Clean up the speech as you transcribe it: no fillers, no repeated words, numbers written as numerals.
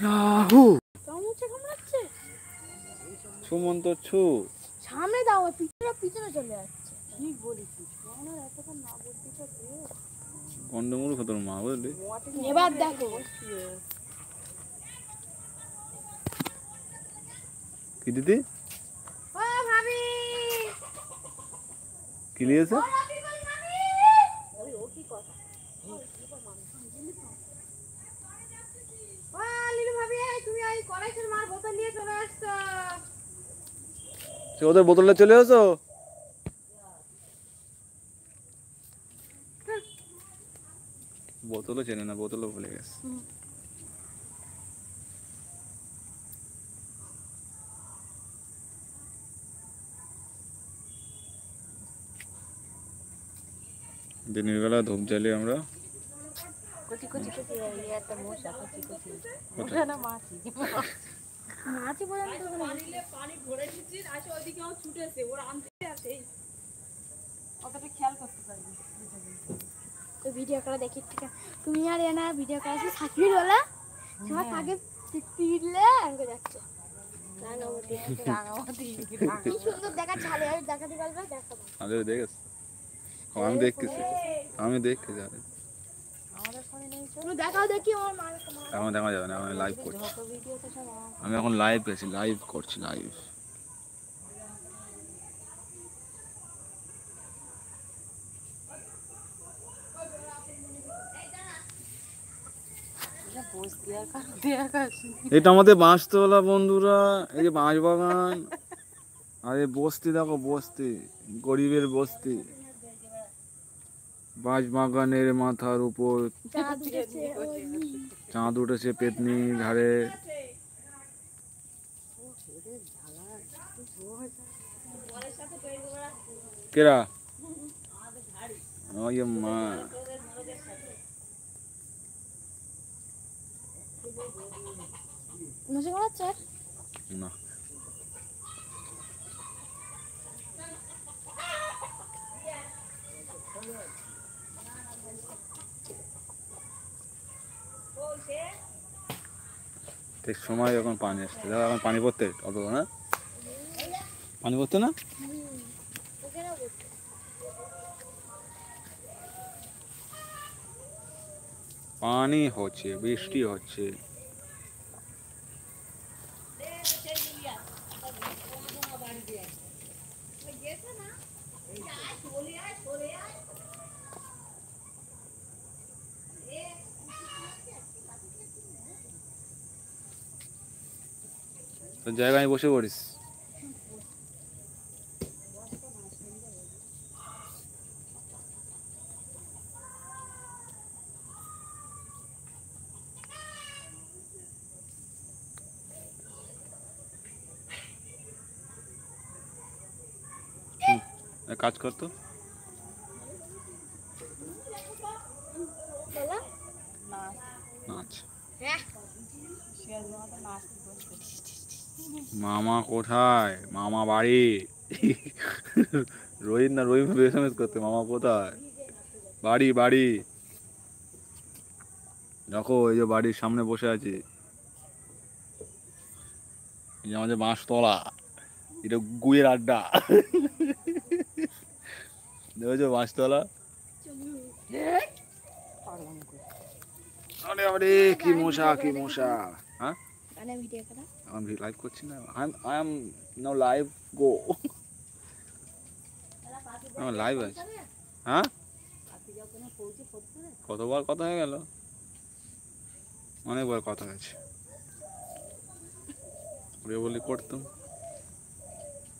রাহু কামড়াচ্ছে কামড়াচ্ছে। সুমন্ত ছু সামনে দাও, পিছনে পিছনে চলে যাচ্ছে। ঠিক বলেছিস, আমার এতক্ষণ না বলতে তো গন্ডমূর্খ তোর মা, বুঝলি? এবার দেখো কি দিদি ও ভাবি, কি লিয়েছে? ও ভাবি বল ভাবি। ওই ও কি কথা, ও লিলু ভাবি, তুমি এই কলেজের মার বোতল নিয়ে চলে আসছো। সে ওদের বোতলে চলে আসো। বোতলও চেনে না, বোতলও ভুলে গেছে। দিনের বেলা ধূপ জ্বালিয়ে আমরা কচি কচি কচি এই একটা মশা, কচি কচি মশা না মাছি, মাছি পর্যন্ত পানিলে পানি ভরে দিচ্ছিস, আসে ওইদিকে ও ছুটেছে, ওর আনতে আসে অতটা খেয়াল করতে পারিনি। তো ভিডিও করে দেখি, ঠিক আছে তুমি আর এনা ভিডিও করেছি সাকির ওলা সবাই আগে তীরলে আঙ্গে যাচ্ছে রাঙামাটি রাঙামাটি কি সুন্দর দেখা ছালে, আর দেখাতে পারবে দেখাবো। আরে দেখেছ, আমি দেখতেছি, আমি দেখতে যাবে আমাদের ফোনে নেই, তুমি দেখাও দেখি আমার মা। এখন দেখা যাবে না, আমি লাইভ করছি, আমি এখন লাইভ করছি, লাইভ করছি লাইভ। এটা আমাদের বাঁশতলা বন্ধুরা, এই যে বাঁশ বাগান, আর এই বস্তি দেখো, বস্তি গরিবের বস্তি। বাঁশ বাগানের মাথার উপর চাঁদ উঠেছে পেতনি ধারে। কেরা ওই মা না, ঠিক সময় যখন পানি আসছে, দেখো এখন পানি পড়তে অত না, পানি পড়তে না, পানি হচ্ছে, বৃষ্টি হচ্ছে। তোর জায়গায় বসে পড়িস। কাজ করতো নাচ। মামা কোথায়? মামা বাড়ি। রোহিত না রহিম এসএমএস করতে, মামা কোথায়? বাড়ি বাড়ি। দেখো এই যে বাড়ির সামনে বসে আছি, এই যে আমাদের বাঁশতলা, এটা গুয়ের আড্ডা। দেখেছো বাঁশতলা? আরে আরে কি মশা, কি মশা। হ্যাঁ আমি লাইভ করছি না, আই এম নাও লাইভ গো। আমার লাইভ আছে। হ্যাঁ কতবার কথা হয়ে গেল, অনেকবার কথা হয়েছে, বলি করতাম।